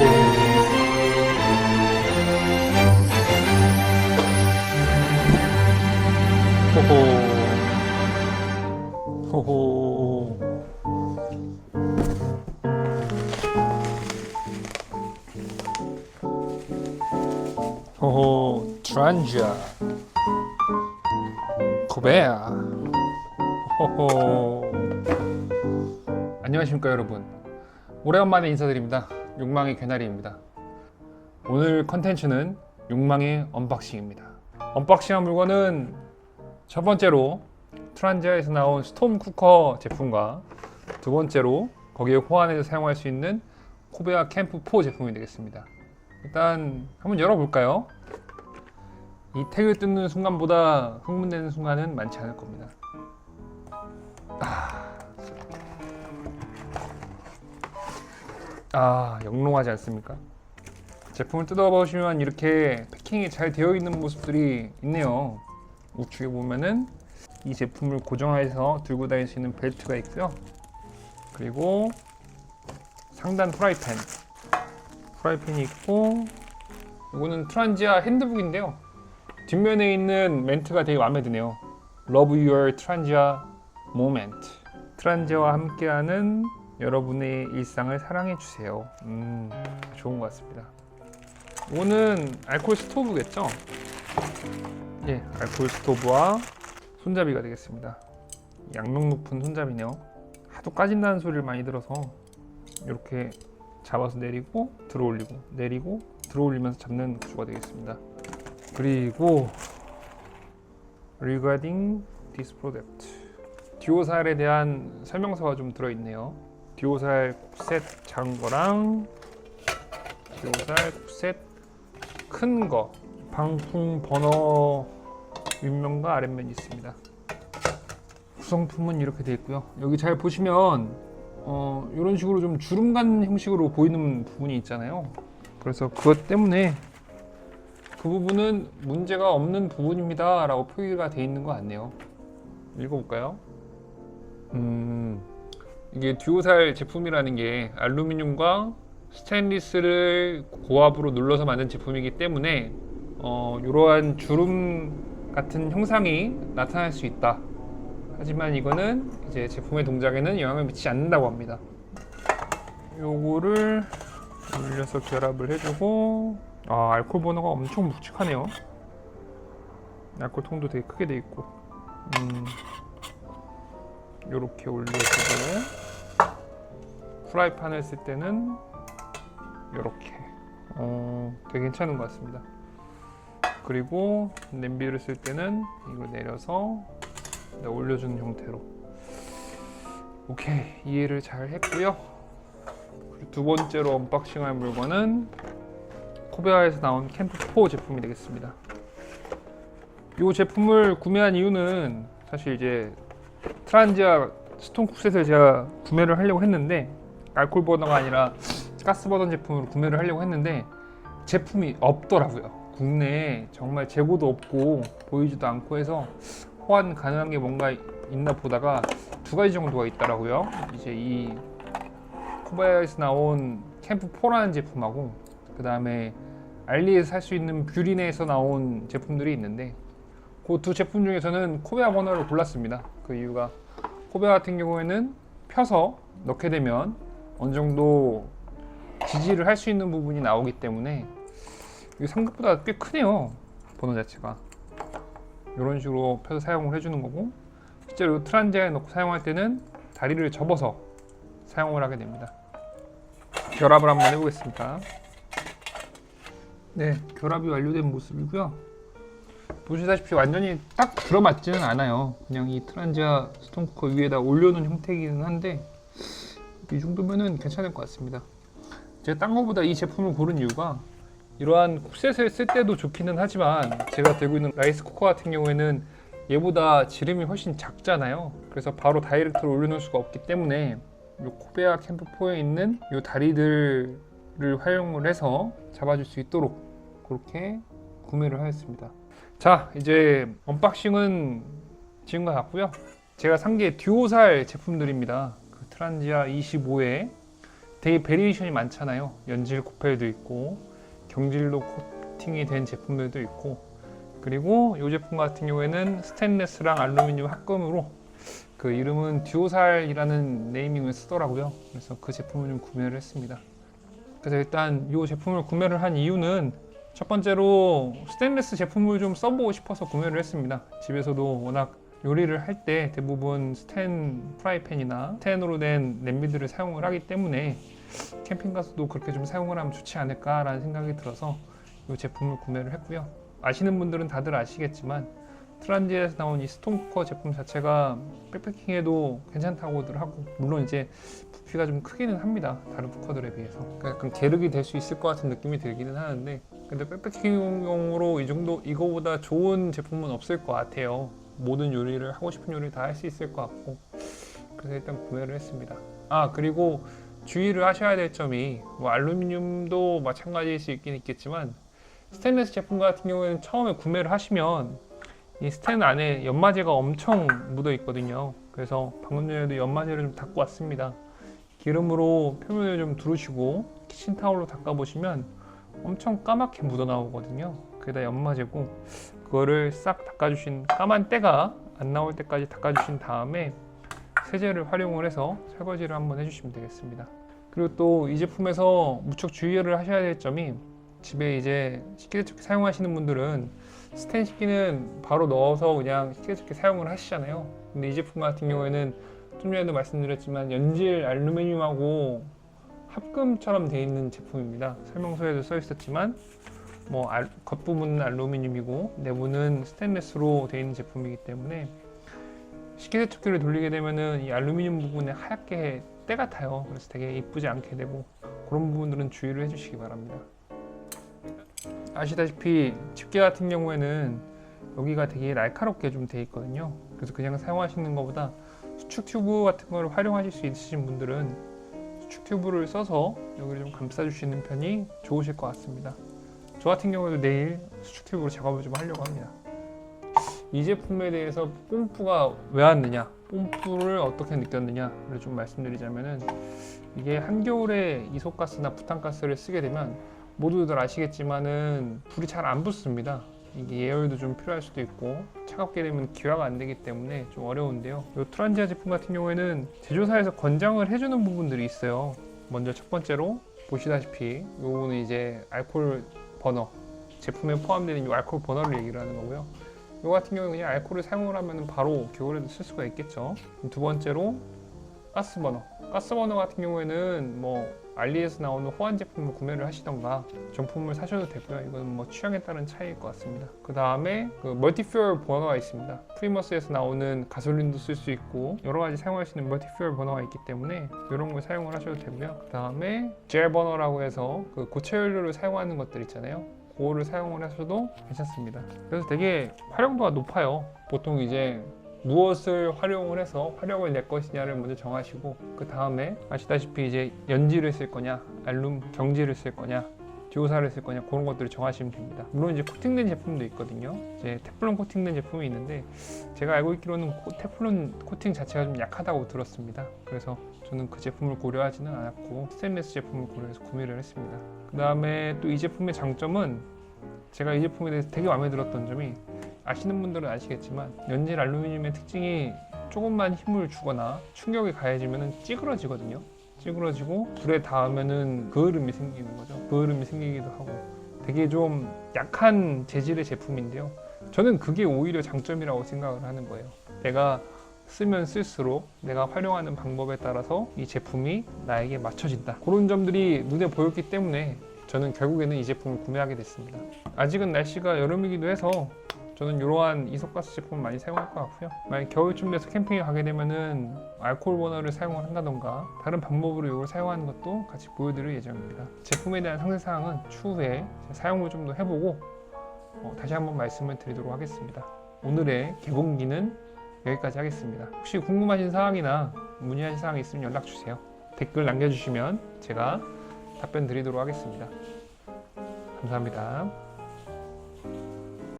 호호. 호호. 트란지아 코베아. 호호. 안녕하십니까 여러분, 오래간만에 인사드립니다. 욕망의 괴나리입니다. 오늘 컨텐츠는 욕망의 언박싱입니다. 언박싱한 물건은 첫 번째로 트란지아에서 나온 스톰 쿠커 제품과 두 번째로 거기에 호환해서 사용할 수 있는 코베아 캠프 4 제품이 되겠습니다. 일단 한번 열어볼까요? 이 택을 뜯는 순간보다 흥분되는 순간은 많지 않을 겁니다. 영롱하지 않습니까? 제품을 뜯어보시면 이렇게 패킹이 잘 되어 있는 모습들이 있네요. 우측에 보면은 이 제품을 고정해서 들고 다닐 수 있는 벨트가 있고요. 그리고 상단 프라이팬이 있고, 이거는 트란지아 핸드북인데요. 뒷면에 있는 멘트가 되게 마음에 드네요. Love your Trangia moment. 트란지아와 함께하는 여러분의 일상을 사랑해주세요. 좋은 것 같습니다. 이거는 알코올 스토브겠죠? 예, 알코올 스토브와 손잡이가 되겠습니다. 양명 높은 손잡이네요. 하도 까진다는 소리를 많이 들어서 이렇게 잡아서 내리고 들어올리고 내리고 들어올리면서 잡는 구조가 되겠습니다. 그리고 regarding this product, 듀오살에 대한 설명서가 좀 들어있네요. 듀오살 kup셋 작은 거랑 듀오살 kup셋 큰 거, 방풍 버너 윗면과 아랫면이 있습니다. 구성품은 이렇게 되어 있고요. 여기 잘 보시면 이런 식으로 좀 주름간 형식으로 보이는 부분이 있잖아요. 그래서 그것 때문에 그 부분은 문제가 없는 부분입니다 라고 표기가 되어 있는 것 같네요. 읽어볼까요? 이게 듀오살 제품이라는 게 알루미늄과 스테인리스를 고압으로 눌러서 만든 제품이기 때문에 이러한 주름 같은 형상이 나타날 수 있다. 하지만 이거는 이제 제품의 동작에는 영향을 미치지 않는다고 합니다. 요거를 올려서 결합을 해주고, 알코올 버너가 엄청 묵직하네요. 알코올 통도 되게 크게 돼 있고, 요렇게 올려주고, 프라이팬을 쓸 때는 요렇게 되게 괜찮은 것 같습니다. 그리고 냄비를 쓸 때는 이걸 내려서 올려주는 형태로. 오케이, 이해를 잘 했고요. 그리고 두 번째로 언박싱할 물건은 코베아에서 나온 캠프 4 제품이 되겠습니다. 이 제품을 구매한 이유는 사실 이제 트란지아 스톰 쿡셋을 제가 구매를 하려고 했는데, 알코올 버너가 아니라 가스 버너 제품으로 구매를 하려고 했는데 제품이 없더라고요. 국내에 정말 재고도 없고 보이지도 않고 해서 호환 가능한 게 뭔가 있나 보다가 두 가지 정도가 있더라고요. 이제 이 코베아에서 나온 캠프 4라는 제품하고, 그 다음에 알리에서 살 수 있는 뷰리네에서 나온 제품들이 있는데, 그 두 제품 중에서는 코베아 버너를 골랐습니다. 그 이유가 코베아 같은 경우에는 펴서 넣게 되면 어느 정도 지지를 할 수 있는 부분이 나오기 때문에, 이게 생각보다 꽤 크네요, 버너 자체가. 이런 식으로 펴서 사용을 해주는 거고, 실제로 트란지아에 넣고 사용할 때는 다리를 접어서 사용을 하게 됩니다. 결합을 한번 해보겠습니다. 네, 결합이 완료된 모습이고요. 보시다시피 완전히 딱 들어맞지는 않아요. 그냥 이 트란지아 스톰 쿠커 위에다 올려놓은 형태이기는 한데, 이 정도면은 괜찮을 것 같습니다. 제가 딴 거보다 이 제품을 고른 이유가, 이러한 kup셋을 쓸 때도 좋기는 하지만 제가 들고 있는 라이스 쿠커 같은 경우에는 얘보다 지름이 훨씬 작잖아요. 그래서 바로 다이렉트로 올려놓을 수가 없기 때문에 이 코베아 캠프 4에 있는 이 다리들을 활용을 해서 잡아줄 수 있도록 그렇게 구매를 하였습니다. 자, 이제 언박싱은 지금과 같고요. 제가 산 게 듀오살 제품들입니다. 그 트란지아 25에 되게 베리에이션이 많잖아요. 연질 코펠도 있고 경질로 코팅이 된 제품들도 있고, 그리고 이 제품 같은 경우에는 스테인리스랑 알루미늄 합금으로 그 이름은 듀오살이라는 네이밍을 쓰더라고요. 그래서 그 제품을 좀 구매를 했습니다. 그래서 일단 이 제품을 구매를 한 이유는 첫 번째로 스테인리스 제품을 좀 써보고 싶어서 구매를 했습니다. 집에서도 워낙 요리를 할 때 대부분 스텐 프라이팬이나 스텐으로 된 냄비들을 사용을 하기 때문에 캠핑 가서도 그렇게 좀 사용을 하면 좋지 않을까라는 생각이 들어서 이 제품을 구매를 했고요. 아시는 분들은 다들 아시겠지만 트란지에서 나온 이 스톤쿠커 제품 자체가 백패킹에도 괜찮다고들 하고, 물론 이제 부피가 좀 크기는 합니다. 다른 쿠커들에 비해서. 그러니까 약간 계륵이 될 수 있을 것 같은 느낌이 들기는 하는데, 근데 백패킹용으로 이 정도 이거보다 좋은 제품은 없을 것 같아요. 모든 요리를 하고 싶은 요리를 다 할 수 있을 것 같고, 그래서 일단 구매를 했습니다. 그리고 주의를 하셔야 될 점이, 뭐 알루미늄도 마찬가지일 수 있긴 있겠지만 스테인리스 제품 같은 경우에는 처음에 구매를 하시면 이 스텐 안에 연마제가 엄청 묻어 있거든요. 그래서 방금 전에도 연마제를 좀 닦고 왔습니다. 기름으로 표면을 좀 두르시고 키친타올로 닦아보시면 엄청 까맣게 묻어 나오거든요. 그게 다 연마제고, 그거를 싹 닦아주신, 까만 때가 안 나올 때까지 닦아주신 다음에 세제를 활용을 해서 설거지를 한번 해주시면 되겠습니다. 그리고 또 이 제품에서 무척 주의를 하셔야 될 점이, 집에 이제 식기세척기 사용하시는 분들은 스텐 식기는 바로 넣어서 그냥 식기세척기 사용을 하시잖아요. 근데 이 제품 같은 경우에는 좀 전에도 말씀드렸지만 연질 알루미늄하고 합금처럼 되어 있는 제품입니다. 설명서에도 써 있었지만 뭐 겉부분은 알루미늄이고 내부는 스테인리스로 되어 있는 제품이기 때문에 식기세척기를 돌리게 되면은 이 알루미늄 부분에 하얗게 때가 타요. 그래서 되게 이쁘지 않게 되고, 그런 부분들은 주의를 해주시기 바랍니다. 아시다시피 집게 같은 경우에는 여기가 되게 날카롭게 좀 되어 있거든요. 그래서 그냥 사용하시는 것보다 수축 튜브 같은 걸 활용하실 수 있으신 분들은 수축 튜브를 써서 여기를 좀 감싸 주시는 편이 좋으실 것 같습니다. 저 같은 경우도 내일 수축 튜브로 작업을 좀 하려고 합니다. 이 제품에 대해서 뽐뿌가 왜 왔느냐, 뽐뿌를 어떻게 느꼈느냐를 좀 말씀드리자면은, 이게 한겨울에 이소가스나 부탄가스를 쓰게 되면 모두들 아시겠지만은 불이 잘 안 붙습니다. 이게 예열도 좀 필요할 수도 있고 차갑게 되면 기화가 안 되기 때문에 좀 어려운데요. 이 트란지아 제품 같은 경우에는 제조사에서 권장을 해주는 부분들이 있어요. 먼저 첫 번째로 보시다시피 이 부분은 이제 알코올 버너, 제품에 포함되는 이 알코올 버너를 얘기를 하는 거고요. 이 같은 경우는 그냥 알코올을 사용을 하면 바로 겨울에도 쓸 수가 있겠죠. 두 번째로 가스버너. 가스버너 같은 경우에는 뭐 알리에서 나오는 호환 제품을 구매를 하시던가 정품을 사셔도 되고요. 이건 뭐 취향에 따른 차이일 것 같습니다. 그 다음에 그 멀티퓨얼 버너가 있습니다. 프리머스에서 나오는 가솔린도 쓸 수 있고 여러 가지 사용할 수 있는 멀티퓨얼 버너가 있기 때문에 이런 걸 사용을 하셔도 되고요. 그 다음에 젤 버너라고 해서 그 고체 연료를 사용하는 것들 있잖아요. 그거를 사용을 하셔도 괜찮습니다. 그래서 되게 활용도가 높아요. 보통 이제 무엇을 활용을 해서 화력을 낼 것이냐를 먼저 정하시고, 그 다음에 아시다시피 이제 연지를 쓸 거냐, 경지를 쓸 거냐, 듀오살을 쓸 거냐, 그런 것들을 정하시면 됩니다. 물론 이제 코팅된 제품도 있거든요. 이제 테플론 코팅된 제품이 있는데 제가 알고 있기로는 테플론 코팅 자체가 좀 약하다고 들었습니다. 그래서 저는 그 제품을 고려하지는 않았고 스테인리스 제품을 고려해서 구매를 했습니다. 그 다음에 또 이 제품의 장점은, 제가 이 제품에 대해서 되게 마음에 들었던 점이, 아시는 분들은 아시겠지만 연질 알루미늄의 특징이 조금만 힘을 주거나 충격이 가해지면 찌그러지거든요. 찌그러지고 불에 닿으면은 그을음이 생기는 거죠. 그을음이 생기기도 하고 되게 좀 약한 재질의 제품인데요. 저는 그게 오히려 장점이라고 생각을 하는 거예요. 내가 쓰면 쓸수록 내가 활용하는 방법에 따라서 이 제품이 나에게 맞춰진다. 그런 점들이 눈에 보였기 때문에 저는 결국에는 이 제품을 구매하게 됐습니다. 아직은 날씨가 여름이기도 해서 저는 이러한 이소가스 제품을 많이 사용할 것 같고요. 만약 겨울쯤 돼서 캠핑에 가게 되면은 알코올 버너를 사용을 한다던가 다른 방법으로 이걸 사용하는 것도 같이 보여드릴 예정입니다. 제품에 대한 상세사항은 추후에 사용을 좀 더 해보고 다시 한번 말씀을 드리도록 하겠습니다. 오늘의 개봉기는 여기까지 하겠습니다. 혹시 궁금하신 사항이나 문의하실 사항이 있으면 연락 주세요. 댓글 남겨주시면 제가 답변 드리도록 하겠습니다. 감사합니다.